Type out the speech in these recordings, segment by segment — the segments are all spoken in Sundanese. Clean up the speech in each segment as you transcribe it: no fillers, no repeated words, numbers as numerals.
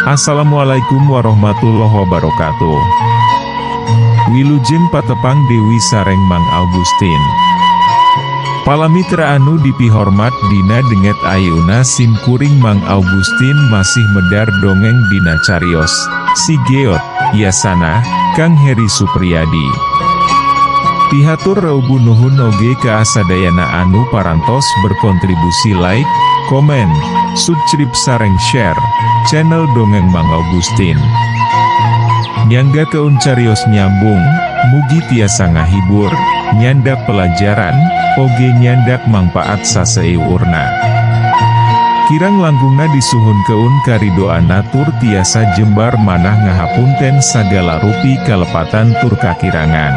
Assalamualaikum warahmatullahi wabarakatuh. Wilujeng patepang Dewi sareng Mang Augustin. Palamitra anu dipihormat dina denget ayeuna sim kuring Mang Augustin masih medar dongeng dina carios Si Geot, Yasana, Kang Heri Supriyadi. Pihatur reubu nuhun oge ka asadayana anu parantos berkontribusi like, komen, subscribe sareng share channel Dongeng Mang Augustin. Nyangga keun carios nyambung, mugi tiasa ngahibur, nyandak pelajaran, oge nyandak mangpaat saseurna. Kirang langgungna disuhun keun karidoana tur tiasa jembar manah ngahapunten sagala rupi kalepatan tur kakirangan.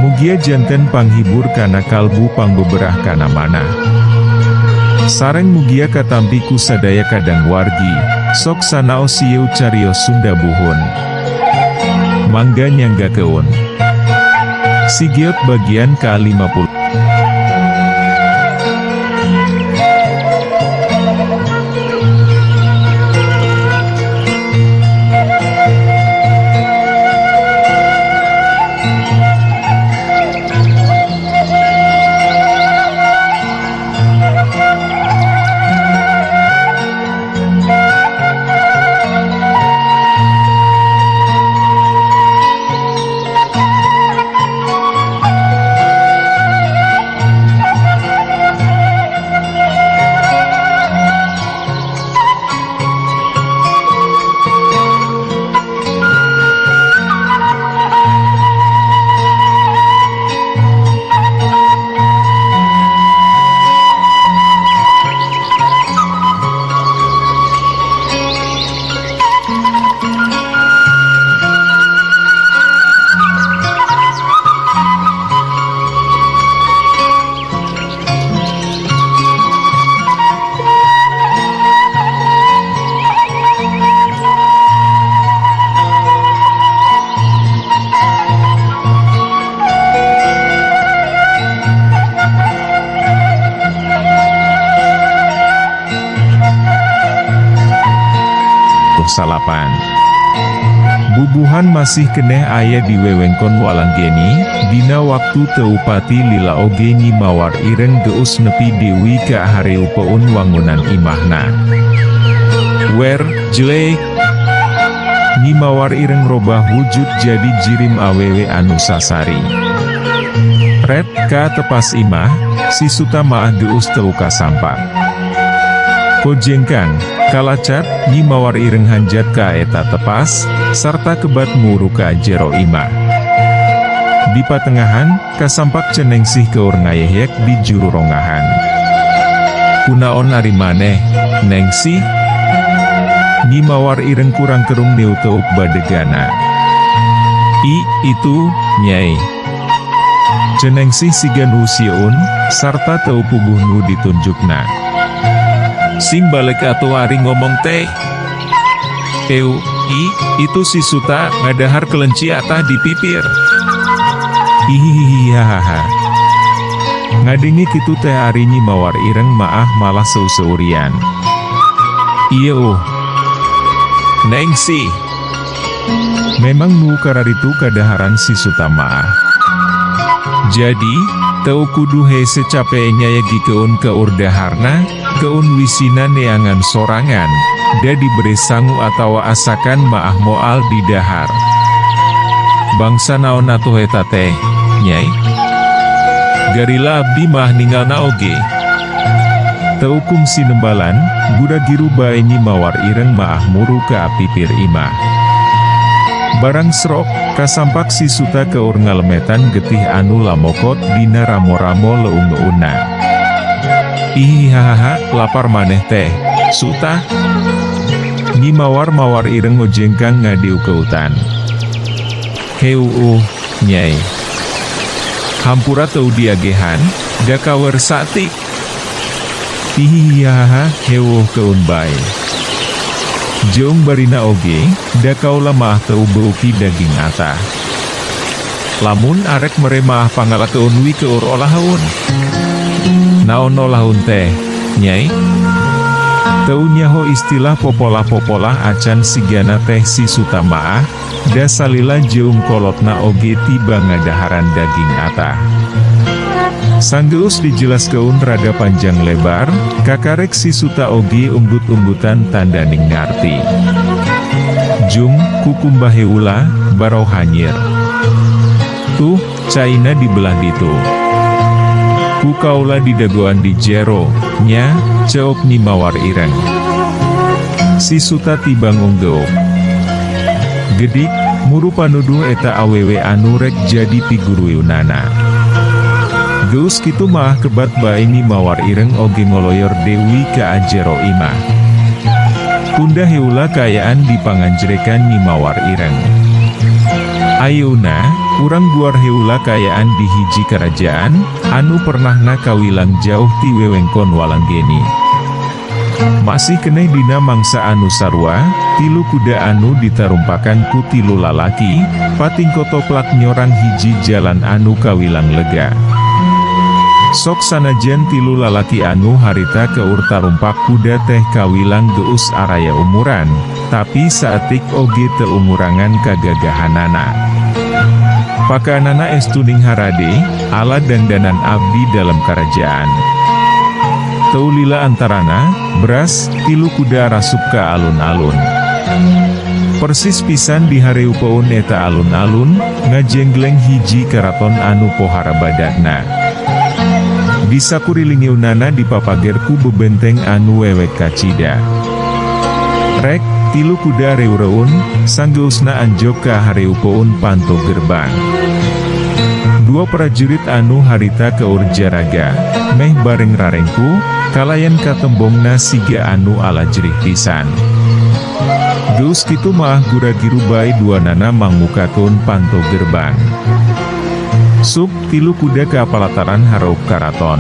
Mugia janten panghibur kana kalbu pangbeberah kana manah. Sareng mugia katampiku sadaya kadang wargi, sok sanao sieu carios Sunda buhun. Mangga nyangga keun. Si Geot bagian ke-50. Salapan. Bubuhan masih keneh aya di wewengkon Walanggeni, dina waktu teupati lila oge nyimawar ireng geus nepi Dewi ka hareu peun wangunan imahna. Wer, jelek. Nyimawar ireng robah wujud jadi jirim awewe anu sasari. Red ka tepas imah, si Suta maah geus teu kasampak. Kojengkang, kalacat, nyimawar ireng hanjat ka eta tepas, sarta kebat muru ka jero imah. Di patengahan, kasampak Cenengsih keur ngayehyek di juru rongahan. Kunaon ari maneh, Nengsih? Nyimawar ireng kurang kerung neuteuk badegana. Itu, Nyai. Cenengsih sigan rusieun, sarta teu puguh nu ditunjukna. Sing balik atuh ari ngomong teh. Itu si Suta ngadahar kelenci atah di pipir. Hihihihaha. Ngadenge kitu teh ari nyimawar ireng maah malah seu-seurian. Iya Nengsih. Memang nu kararitu kadaharan si Suta maah. Jadi, teu kudu hese capek nyayagi keun keurdaharna, keun wisina neangan sorangan, da diberi sangu atawa asakan maah moal di dahar. Bangsa naon atuh eta teh, Nyai? Garila abdi mah ninggalna oge. Teu kungsi nembalan, budak giru bae nyimawar ireng maah muru ka pipir imah. Barang serok, kasampak si Suta keur ngalemetan getih anu lamokot dina ramo-ramo leung-leuna. Hihihaha, lapar maneh teh, Suta? Nyimawar ireng ngojengkang ngadiu keutan. Nyai. Hampura teu diagehan, da kawer sati. Hihihaha, heuh keun bae. Jeung barina oge, da kaula maah teu beuki daging atah. Lamun arek mere maah pangalakeun wi keur olahaun. Naon olahaun teh, Nyai? Teu nyaho istilah popolah-popolah acan sigana teh si Sutamaah, da salila jeung kolotna oge tiba ngadaharan daging atah. Sanggeus dijelaskeun rada panjang lebar, kakarek si Suta oge umbut-umbutan tandaning ngarti. Jung, kukumbah heula, barau hanyir. Tuh, caina dibelah ditu. Ku kaula didagoan di jero, nya, ceok ni mawar ireng. Si Suta tibang unggeuk. Gedik, muru panuduh eta awewe anu rek jadi pigurueunana. Geus kitu mah kebat bae ni mawar ireng oge ngoloyor Dewi ka ajero imah. Tunda heula kayaan dipanganjrekan ni mawar ireng. Ayeuna, urang buar heula kayaan di hiji kerajaan, anu pernahna kawilang jauh ti wewengkon Walanggeni. Masih keneh dina mangsa anu sarua, tilu kuda anu ditarumpakan ku tilu lalaki, pating kotoplak nyorang hiji jalan anu kawilang lega. Sok sanajan tilu lalaki anu harita keur tarumpak kuda teh kawilang geus araya umuran, tapi saeutik oge teu umurangan kagagahanana. Pakanana estuning harade, ala dandanan abdi dalam kerajaan. Teu lila antarana, beras, tilu kuda rasup ka alun-alun. Persis pisan di hareupeun eta alun-alun, ngajenggleng hiji karaton anu pohara badakna. Di sakurilingiunana dipapagerku bebenteng anu wewek kacida. Rek, tilu kuda reureun, sanggeusna anjok ka hareupeun panto gerbang. Dua prajurit anu harita keur jaraga, meh bareng rarengku, kalayan katembongna siga anu ala jerih pisan. Geus kitu mah gura-giru bae duanana mangmukakeun panto gerbang. Sup, tilu kuda ke apalataran hareup karaton.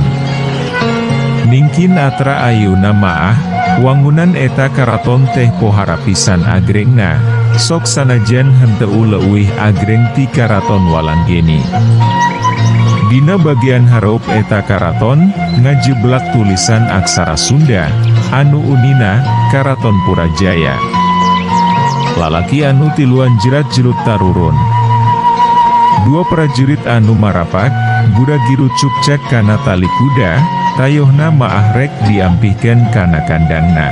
Ningkin atra ayeuna maah, wangunan eta karaton teh pohara pisan agrengna, sok sanajan henteu leuwih agreng ti karaton Walanggeni. Dina bagian hareup eta karaton, ngajeblak tulisan aksara Sunda, anu unina, Karaton Purajaya. Lalaki anu tiluan jerat jelut tarurun. Dua prajurit anu marapak, gura-giru cukcak kana tali kuda, tayohna maah rek diampihkeun kana kandangna.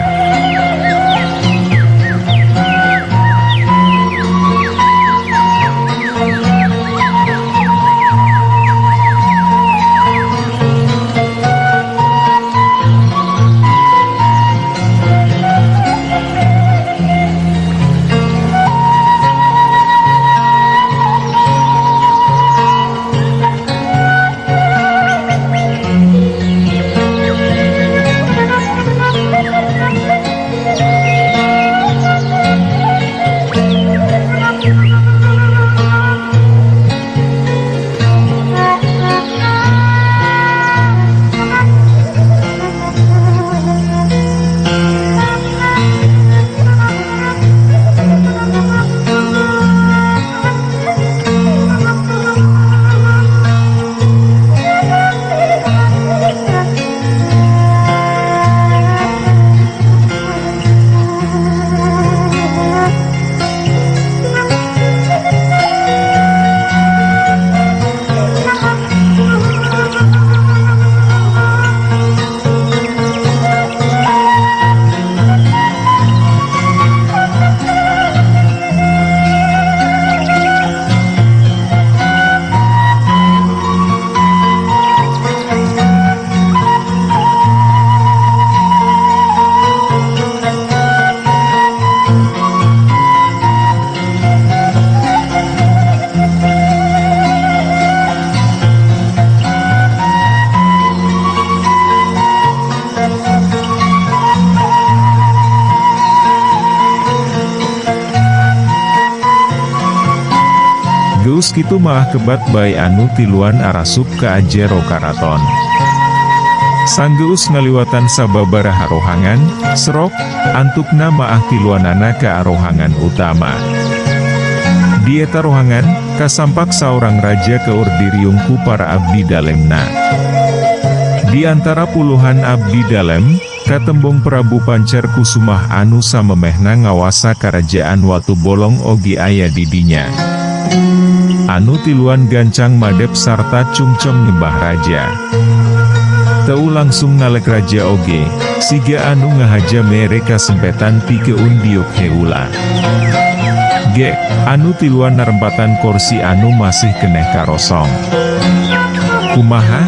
Geus kitu mah kebat bae anu tiluan arasup ka ajero karaton. Sanggeus ngaliwatan sababaraha rohangan, serok, antukna maah tiluanana ka rohangan utama. Di eta rohangan, kasampak saorang raja keur diriung ku para abdi dalemna. Di antara puluhan abdi dalem, katembong Prabu Pancerkusumah anu samemehna ngawasa kerajaan Watu Bolong oge aya di dinya. Anu tiluan gancang madep sarta cungcong nyembah raja. Teu langsung ngalek raja oge, siga anu ngahaja mere kasempetan pikeun diuk heula. Anu tiluan narempatan kursi anu masih keneh karosong. Kumaha?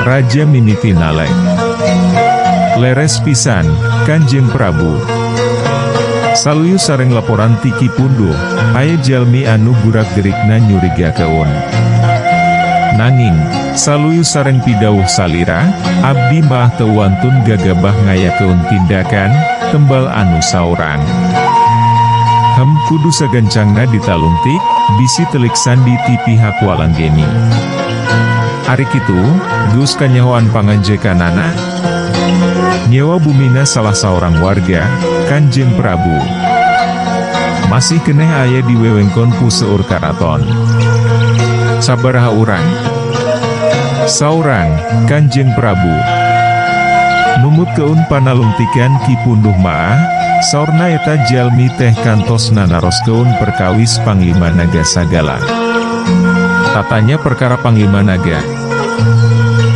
Raja mimiti nalek. Leres pisan, Kanjeng Prabu. Saluyu sareng laporan tiki punduh, aya jalmi anu burak-gerikna nyurigakeun. Nanging, saluyu sareng pidawuh salira, abdi mah teu wantun gagabah ngayakeun tindakan, tembal anu saurang. Kudu sagancangna ditalungtik, bisi telik sandi ti pihak Walanggeni. Ari kitu, geus kanyahoan panganjekanana. Nyewa bumina salah seorang warga, Kanjeng Prabu. Masih keneh aya di wewengkon ku seueur karaton. Sabaraha urang? Saurang, Kanjeng Prabu. Numut keun panalungtikan ki punduh maah, saurna eta jalmi teh kantos nanaroskeun perkawis Panglima Naga sagala. Tatanya perkara Panglima Naga.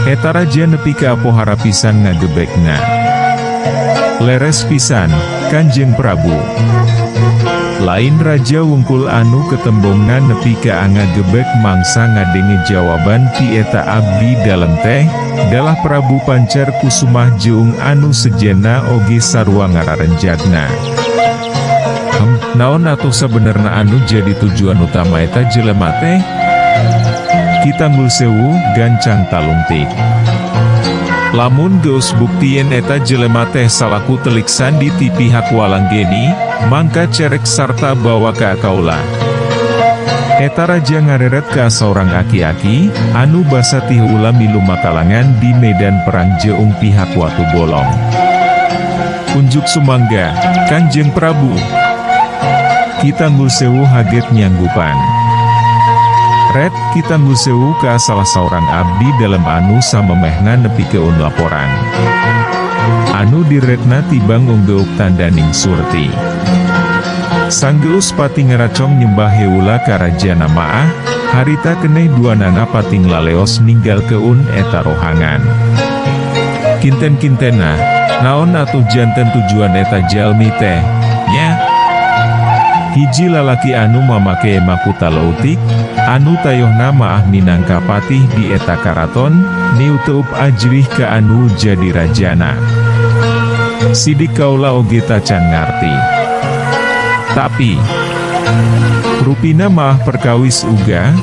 Eta raja nepi ka pohara pisan ngagebekna. Leres pisan, Kanjeng Prabu. Lain raja wungkul anu ketembongna nepi ka ngagebek mangsa ngadenge jawaban ti eta abdi dalem teh, dalah Prabu Pancerkusumah jeung anu sejenna oge sarua ngararenjagna. Naon atuh sabenerna anu jadi tujuan utama eta jelema teh? Kitanggul sewu, gancang talungtik. Lamun geus buktieun eta jelema teh salaku telik sandi ti pihak Walanggeni, mangka cerek sarta bawa ka kaula. Eta raja ngareret ka saurang aki-aki, anu basa tih ulah milu makalangan di medan perang jeung pihak Watu Bolong. Unjuk sumangga, Kanjeng Prabu. Kitanggul sewu haget nyanggupan. Red, Kitanggul sewu ka salah seorang abdi dalam anu samemehna nepi keun laporan. Anu diretna tibang unggeuk tandaning surti. Sanggeus pati ngeracong nyembah heula ka rajana maah, harita keneh duanana pating laleos ninggal keun eta rohangan. Kinten-kintena, naon atuh janten tujuan eta jalmi teh, nya? Hiji lalaki anu mamake makuta leutik, anu tayohna maah minangka patih di eta karaton, niuteup ajrih ka anu jadi rajana. Sidik kaula oge tacan ngarti. Tapi, rupina maah perkawis uga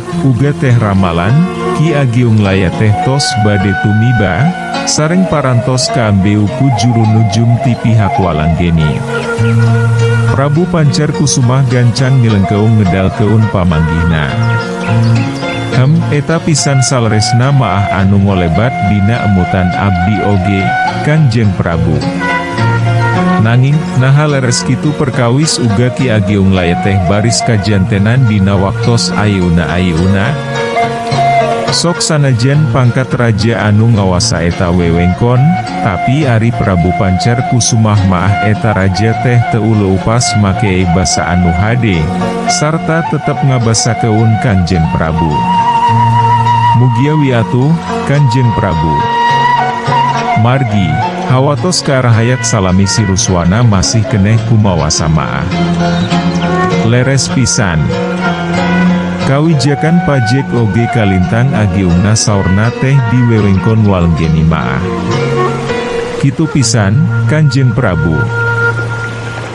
teh ramalan, Ki Agiung laya teh tos bade tumiba, sareng parantos kaambeu ku juru nujum ti pihak Walanggeni. Prabu Pancerkusumah gancang nilengkeung ngedalkeun pamanggihna. Eta pisan saleresna maah anu ngolebat dina emutan abdi oge, Kanjeng Prabu. Nanging, naha leres kitu perkawis uga Ki Agiung laya teh baris kajantenan dina waktos ayeuna. Sok sanajan pangkat raja anu ngawasa eta wewengkon, tapi ari Prabu Pancerkusumah maah eta raja teh teu leupas make basa anu hade, sarta tetep ngabasakeun Kanjeng Prabu. Mugia wiatu, Kanjeng Prabu. Margi, hawatos karahayat salami siruswana masih keneh kumawasa maah. Leres pisan. Kawijakan pajek oge kalintang Agiungna saurna teh di wewengkon Walanggeni maah. Kitu pisan, Kanjeng Prabu.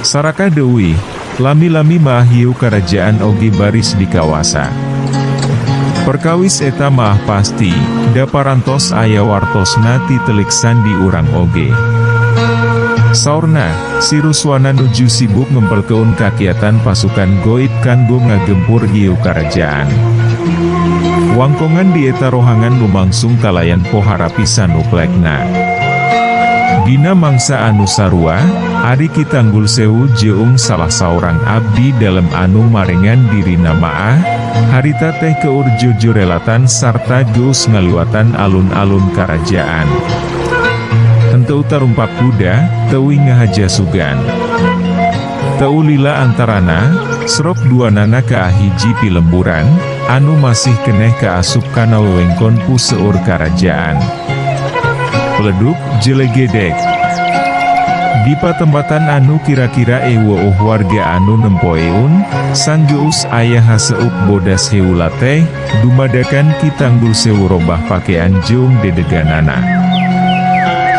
Saraka deui, lami-lami maah hiu kerajaan oge baris di kawasa. Perkawis eta maah pasti, da parantos aya wartosna ti telik sandi urang oge. Saurna, siruswana nuju sibuk ngempelkeun kakiatan pasukan goib kanggo ngagempur hiu kerajaan. Wangkongan di eta rohangan lumangsung kalayan pohara pisan uplekna. Dina mangsa anu sarua, ari Kitanggul sewu jeung salah saurang abdi dalam anu marengan dirina maah, harita teh keur jujurelatan sarta geus ngaliwatan alun-alun kerajaan. Henteu tarumpak kuda, teuing ngahaja sugan. Teu lila antarana, srok duanana ka hiji pilemburan, anu masih keneh kaasup kana wewengkon puseur karajaan. Pleduk jelegedek. Di patempatan anu kira-kira eueuh warga anu nempoeun, sanggeus aya haseup bodas heula teh, dumadakan Kitanggul Sewu robah pakean jeung dedeganana.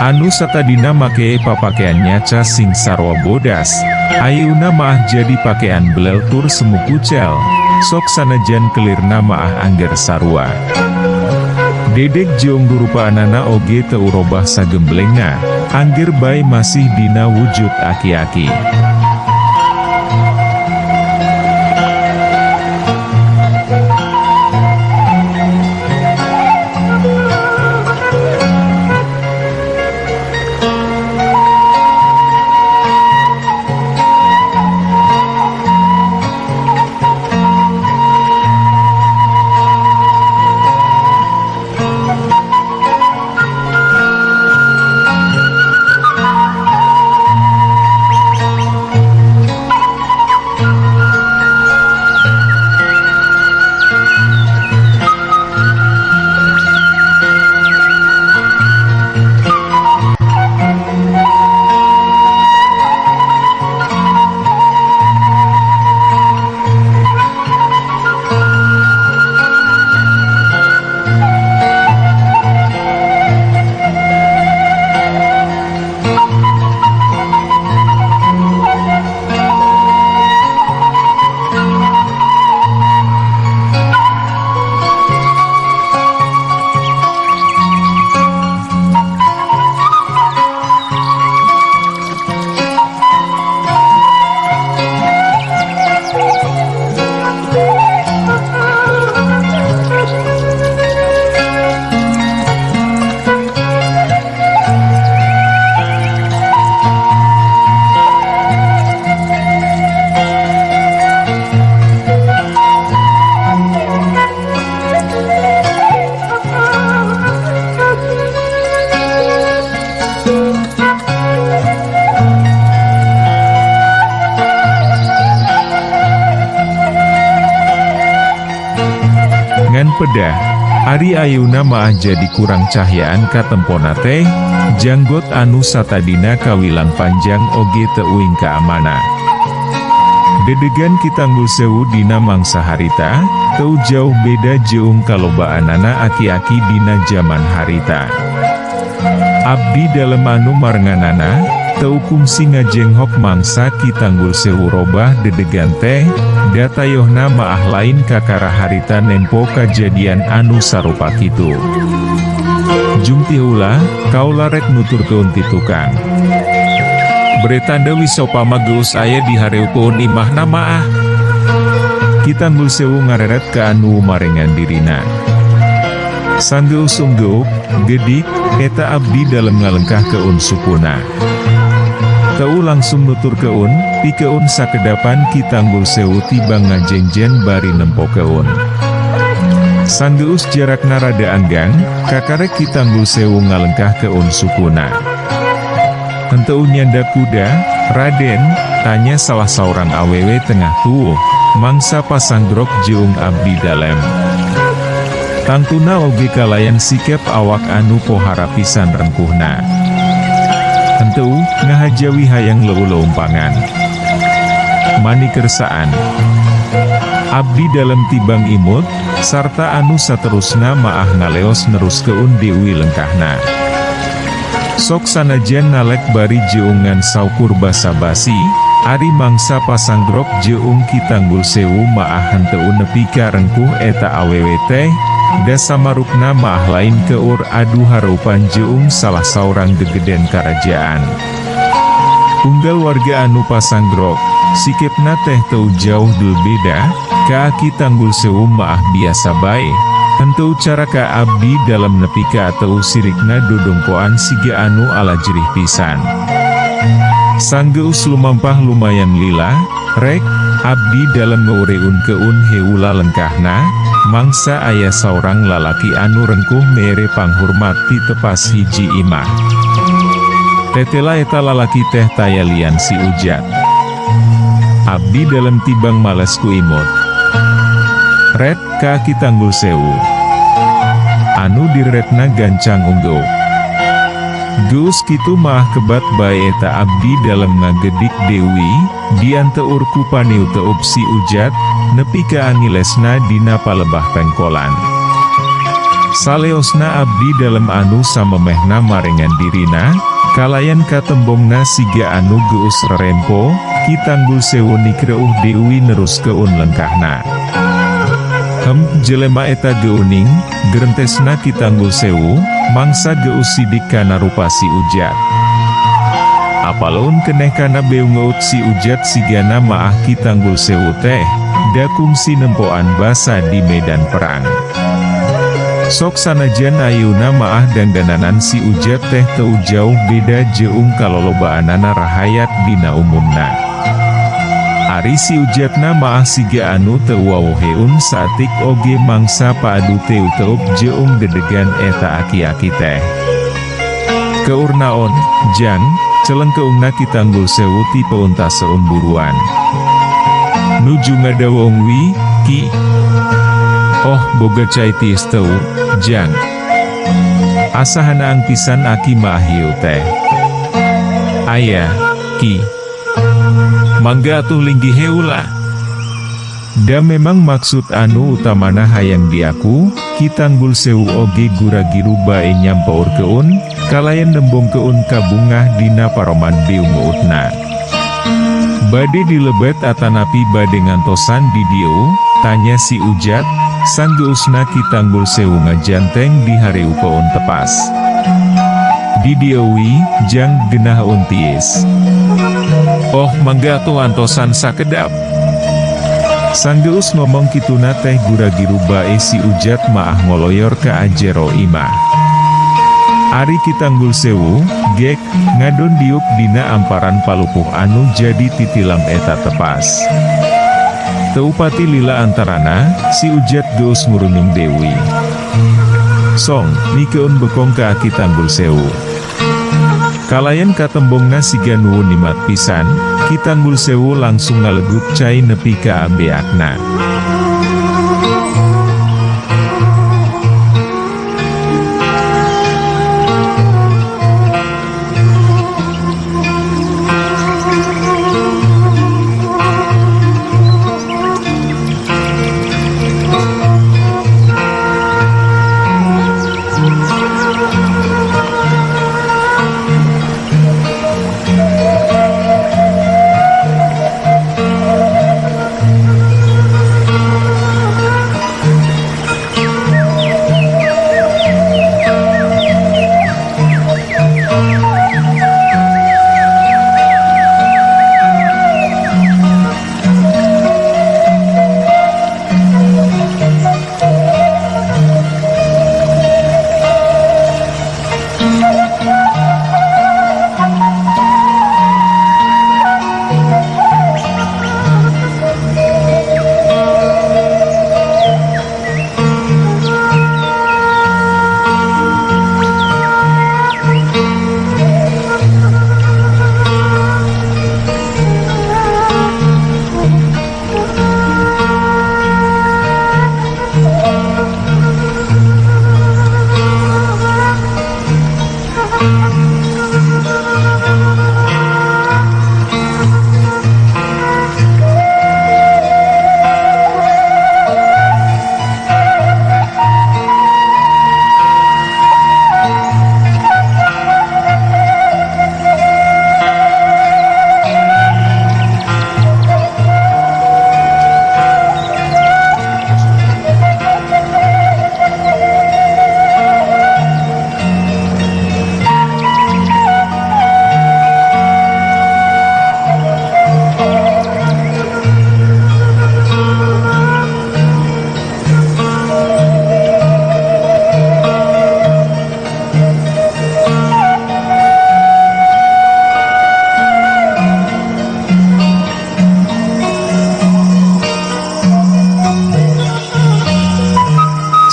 Anu satadina make papakeannya ca sing sarwa bodas, ayeuna maah jadi pakean beleltur semu kucel, sok sanajan kelirna maah angger sarua. Dedek jeung rupaanana oge teu robah sagemblengna, angger bae masih dina wujud aki-aki. Pedah, ari ayeuna maah jadi kurang cahyaan katempona teh, janggot anu satadina kawilang panjang oge teuing kaamana. Dedegan Kitanggul Sewu dina mangsa harita, teu jauh beda jeung kalobaanana aki-aki dina zaman harita. Abdi dalem anu marenganana, teu kungsi ngajenghok mangsa Kitanggul Sewu robah dedegan teh, datayohna maah lain kakara harita nempo kajadian anu sarupa kitu. Jumti heula, kaula rek nuturkeun ti tukang. Beretanda wisopama geus aya di hareukeun imahna maah. Kitanggul Sewu ngareret ka anu marengan dirina. Sanggeus unggeuk, gedik, eta abdi dalem ngalengkah keun sukuna. Teu langsung nutur keun, pikeun sakedapan Kitanggul Sewu tiba ngajengjen bari nempo keun. Sanggeus jarakna rada anggang, kakarek Kitanggul Sewu ngalengkah keun sukuna. Henteu nyanda kuda, Raden, tanya salah saurang awewe tengah tuuh, mangsa pasanggrok jeung abdi dalem. Tangtuna oge kalayan sikep awak anu pohara pisan rengkuhna. Henteu, ngahajawi hayang leuleumpangan. Mani kersaan. Abdi dalem tibang imut, sarta anu saterusna maah ngaleos neruskeun deui lengkahna. Sok sanajan nalek bari jeungan saukur basa-basi, ari mangsa pasanggrok jeung Kitanggul Sewu maah henteu nepi ka rengkuh eta awewe teh, da samarukna maah lain keur adu harupan jeung salah saurang gegeden karajaan. Unggal warga anu pasanggrok, sikepna teh teu jauh deu beda, ka Kitanggul Sewu maah biasa bae. Henteu cara ka abdi dalam nepi ka atau sirikna dodongkoan siga anu ala jerih pisan. Sanggeus lumampah lumayan lila, rek, abdi dalam ngeureun keun heula lengkahna, mangsa aya saurang lalaki anu rengkuh mere panghormat ti tepas hiji imah. Tetela eta lalaki teh tayalian si Ujat. Abdi dalam tibang males ku imut. Red kaki tanggul sewu. Anu diretna gancang unggul. Geus kitu mah kebat bae eta abdi dalam ngagedik Dewi, dian teur ku paniu teup si Ujat, nepi ka angilesna dina palebah pengkolan. Saleosna abdi dalam anu samemehna marengan dirina, kalayan katembongna siga anu geus rerempo, ki tanggul sewu nikreuh Dewi nerus keun lengkahna. Jelema eta geuning, gerentesna ki tanggul sewu, mangsa geus sidik kana rupa si Ujat. Apalun keneh kana beungeut si Ujat sigana maah ki tanggul sewu teh, da kungsi nempoan basa di medan perang. Sok sanajan ayeuna maah dandananan si Ujat teh teu jauh beda jeung kalolobaanana rahayat dina umumna. Ari si Ujatna maah siga anu teu wawoheun satik oge mangsa paadu teu teup jeung dedegan eta aki-aki teh. Keur naon, Jang, celengkeungna ki tanggul sewu ti peuntas seumburuan. Nuju ngadawongwi, Ki. Oh, boga cai tiis teu, Jang. Asahana ang pisan aki maah hiu teh. Aya, Ki. Mangga atuh linggi heula. Da memang maksud anu utamana hayang diaku, ki tanggul sewu oge gura-giru bae nyampaur keun, kalayan nembong keun kabungah dina paroman beungeutna. Bade dilebet atanapi bade ngantosan di dieu, tanya si Ujat, sanggeusna ki tanggul sewu ngajanteng di hareu keun tepas. Di dieui, Jang genah untiis. Oh mangga tuh antosan sakedap. Sanggeus ngomong kituna teh gura-giru bae si Ujat maah ngoloyor ka ajero imah. Ari ki tanggul sewu, gek, ngadon diuk dina amparan palupuh anu jadi titilam eta tepas. Teupati lila antarana, si Ujat geus ngurunung Dewi. Song, nikeun bekong ka ki tanggul sewu. Kalayan katembongna siga nuwun nimat pisan, ki tanggul sewu langsung ngalegup cai nepi ka ambeakna.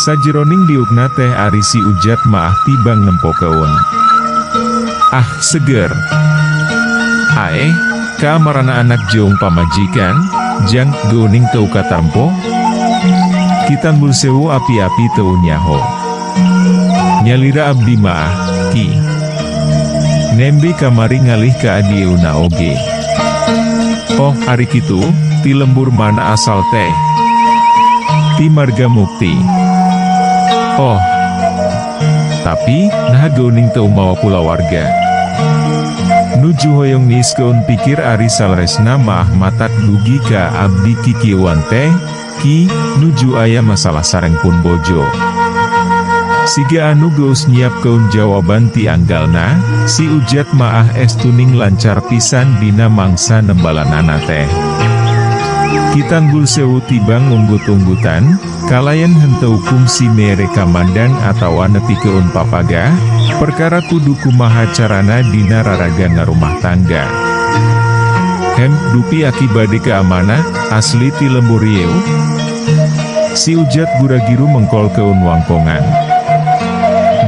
Sajeroning diukna teh ari si Ujat maah tibang nempo keun. Ah, seger. Ae, ka marana anak jong pamajikan, jang geuning teu katampo. Kitangul sewu api-api teu nyaho. Nyalira abdi maah, ki. Nembe kamari ngalih ka adieuna oge. Oh, ari kitu, ti lembur mana asal teh? Ti Marga Mukti. Oh, tapi, nah geuning teu mawa pula warga. Nuju hoyong niskeun pikir ari salresna maah matak dugi ka abdi kikieuan teh, ki, nuju aya masalah sareng pun bojo. Siga anu geus nyiapkeun jawaban ti anggalna, si Ujat maah estuning lancar pisan dina mangsa nembalanana teh. Kitanggul sewu tibang unggut-unggutan, kalayan henteu kungsi mere kamandang atawa nepikeun papaga, perkara kudu kumaha carana dina raraga ngarumah tangga. Hem, dupi akibade keamanah, asli ti lembur yeu. Si Ujat guragiru mengkolkeun wangkongan.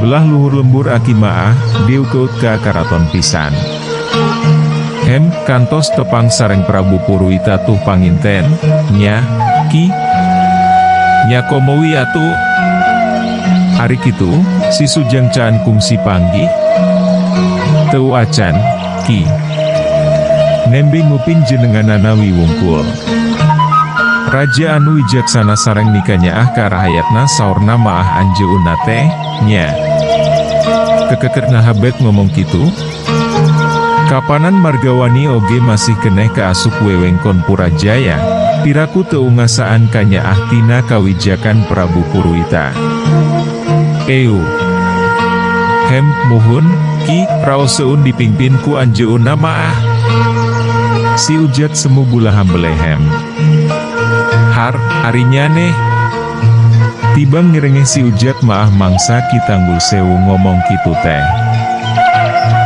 Belah luhur lembur aki maah, diukeut ka karaton pisan. Hem, kantos tepang sareng Prabu Purwita tuh panginten, nya, ki. Nya komowi atu. Ari kitu, si Sujang Caan kungsi panggih. Teu acan, ki. Nembe nguping jenenganana wiwungkul. Raja anu wijaksana sareng nikanyaah ka rahayatna saurna maah anjeunna teh, nya. Kekeker nahabet ngomong kitu. Kapanan Margawani oge masih keneh kaasup wewengkon Purajaya, piraku teu ngasaan kanyaah tina kawijakan Prabu Purwita. Heu. Hem, muhun, ki, raoseun dipingpin ku anjeunna maah. Si Ujat semu bulaham belehem. Har, arinya neh. Tibang ngerengeh si Ujat maah mangsa Kitanggul sewu ngomong kitu teh.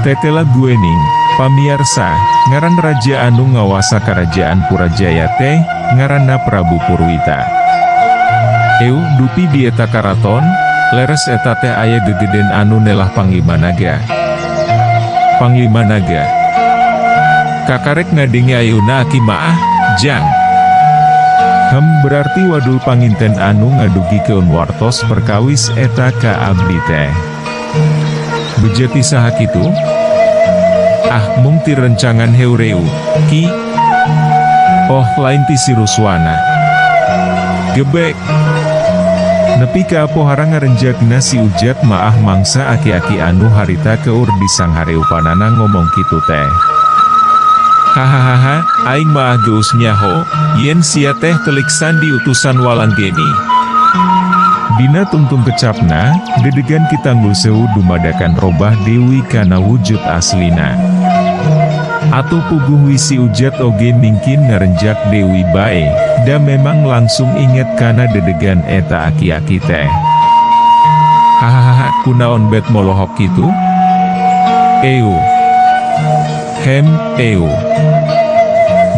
Tetela gue ning, pamiarsa, ngaran raja anu ngawasa kerajaan Purajaya teh, ngaranna Prabu Purwita. Eu, dupi di eta karaton, leres eta teh aya gegeden anu nelah Panglima Naga. Panglima Naga. Kakarek ngadenge ayeuna aki maah, jang. Berarti wadul panginten anu ngadugikeun wartos perkawis eta ka abdi teh. Bejeti saha kitu? Ah, mung ti rencangan heureu, ki. Oh, lain ti si Ruswana. Gebek. Nepi ka pohara ngarenjagna si Ujat maah mangsa aki-aki anu harita keur disanghareupanana ngomong kitu teh. Hahaha, aing maah geus nyaho, yen sia teh telik sandi utusan Walanggeni. Dina tungtung kecapna, dedegan Kitanggul sewu dumadakan robah Dewi kana wujud aslina. Atuh puguh wisi Ujat oge mingkin ngarenjak Dewi bae, da memang langsung inget kana dedegan eta aki-aki teh. Hahaha, kunaon bet molohok kitu? Eu. Hem, eu.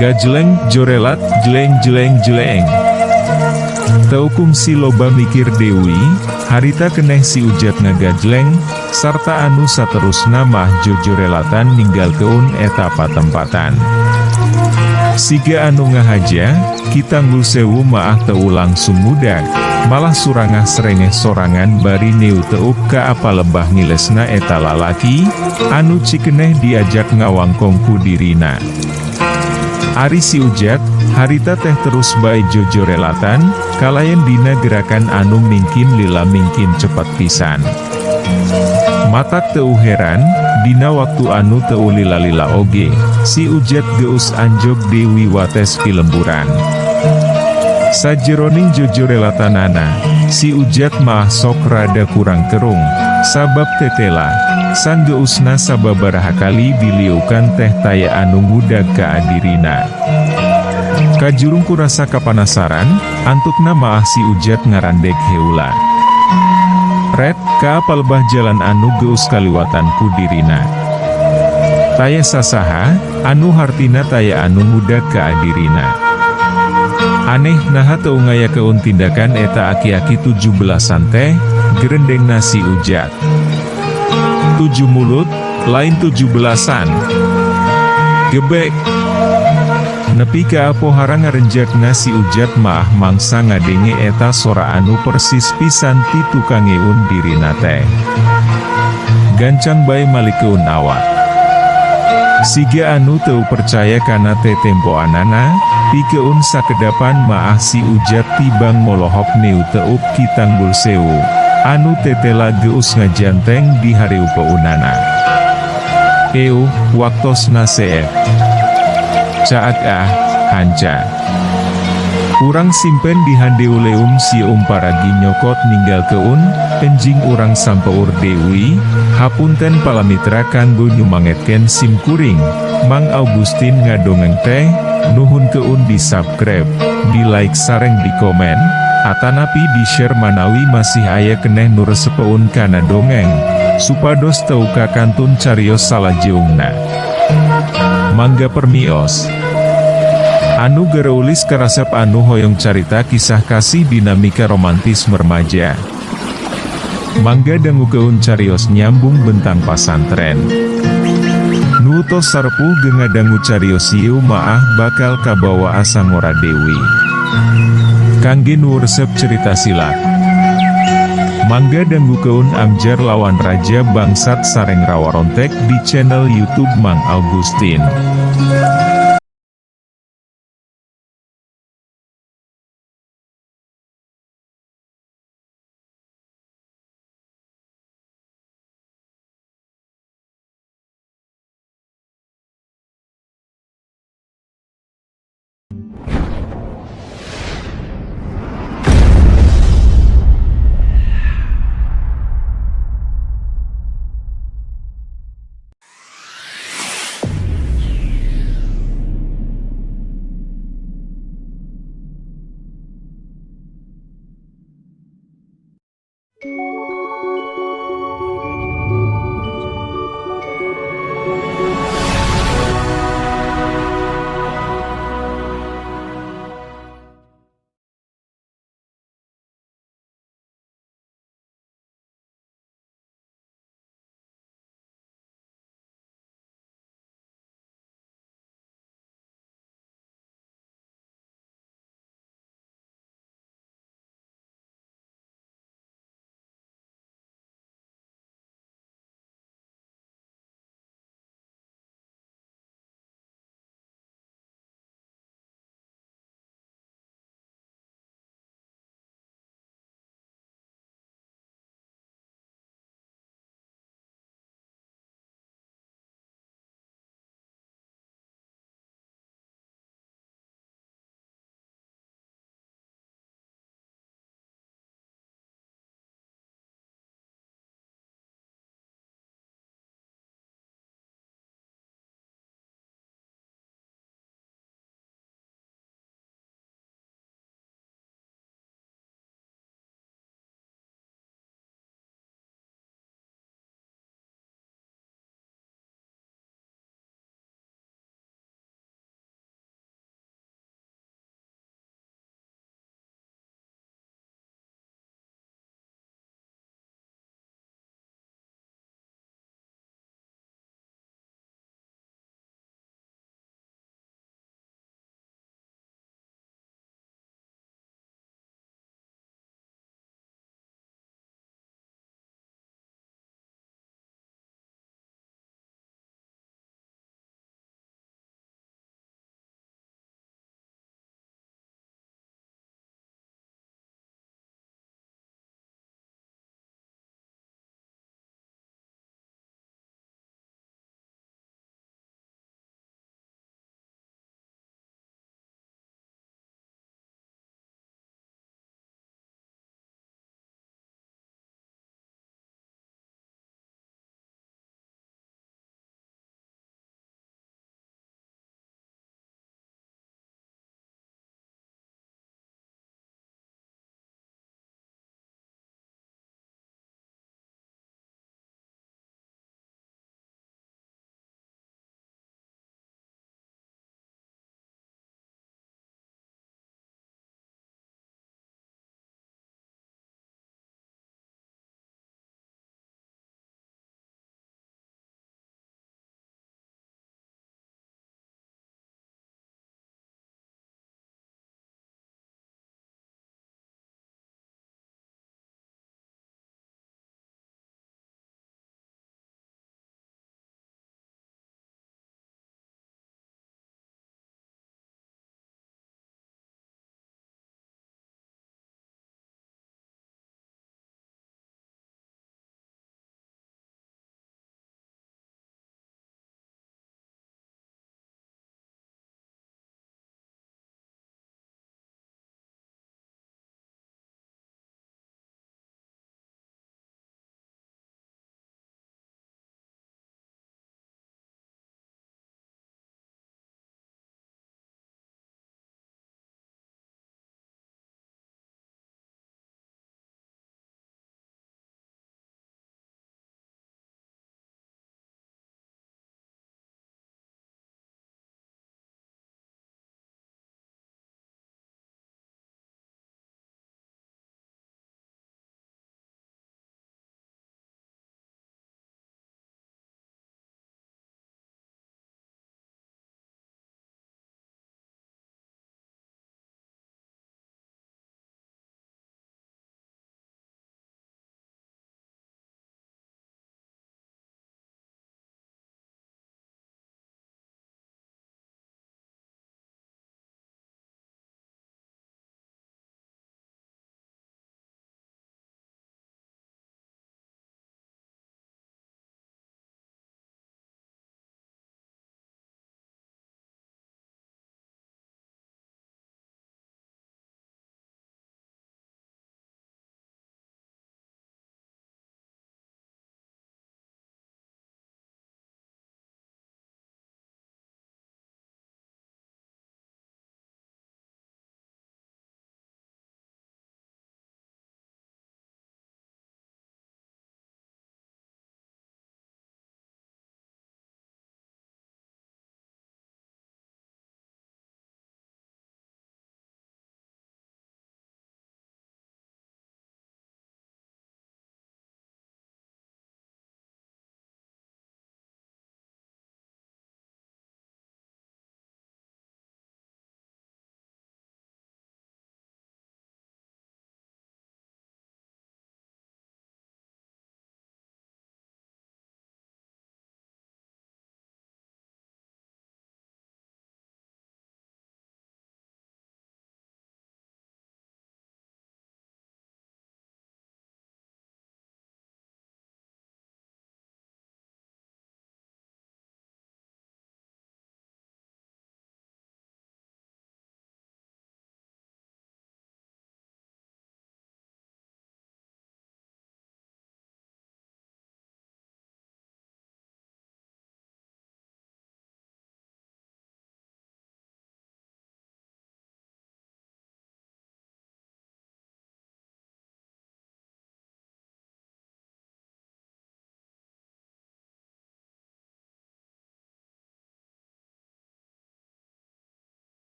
Gajleng, jorelat, jeleng. Teu kungsi loba mikir Dewi, harita keneh si Ujat ngagajleng, sarta anu saterusna mah jojorelatan ninggalkeun eta patempatan. Siga anu ngahaja, Kitanggul sewu maah teu langsung mudag, malah surangah serengeh sorangan bari neu teu ka apa lebah ngilesna eta lalaki, anu cikeneh diajak ngawangkong ku dirina. Ari si Ujat, harita teh terus bae jojorelatan, kalayan dina gerakan anu mingkin lila mingkin cepat pisan. Matak teu heran, dina waktu anu teu lila-lila oge, si Ujat geus anjog Dewi wates pilemburan. Sajeroning jojorelatanana, si Ujat mah sok rada kurang kerung, sabab tetela, sang geusna sababaraha kali biliukan teh taya anu ngudag ka adirina. Kajurung kurasa kapanasaran, antukna maah si Ujat ngarandeg heula. Red, ka apalbah jalan anu geus kaliwatan ku dirina. Taya sasaha, anu hartina taya anu ngudag ka adirina. Aneh naha teu ngayakeun tindakan eta aki-aki 17-an teh, gerendeng nasi Ujat. 7 mulut, Lain 17-an. Gebek. Nepi ka pohara ngarenjak ngasi ujat maah mangsa ngadenge eta sora anu persis pisan ti tukang ngeun dirina teh. Gancang bae malikeun awak. Siga anu teu percaya kana teh tempoanana, pikeun sakedapan maah si ujat tibang molohok neu teup ki Tanggul Sewu, anu tetela geus ngajanteng di hareup peunana. Waktosna seet. Caat hanca. Urang simpen di handeuleum si umparagi nyokot ninggal keun, enjing urang sampeur Dewi, hapunten palamitra kanggo nyumangetken sim kuring, Mang Augustin ngadongeng teh, nuhun keun di subscribe, di like sareng di komen, atanapi di share manawi masih aya keneh nu resepeun kana dongeng, supados teu kakantun carios salajeungna. Mangga permios. Anu gereulis karasep anu hoyong carita kisah kasih dinamika romantis remaja. Mangga dangukeun carios nyambung bentang pasantren. Nu tos sarpuh gengadangu carios ieu maah bakal kabawa asa Ngora Dewi. Kangge nu resep cerita silat. Mangga dangukeun Amjar lawan Raja Bangsat sareng Rawarontek di channel YouTube Mang Augustin.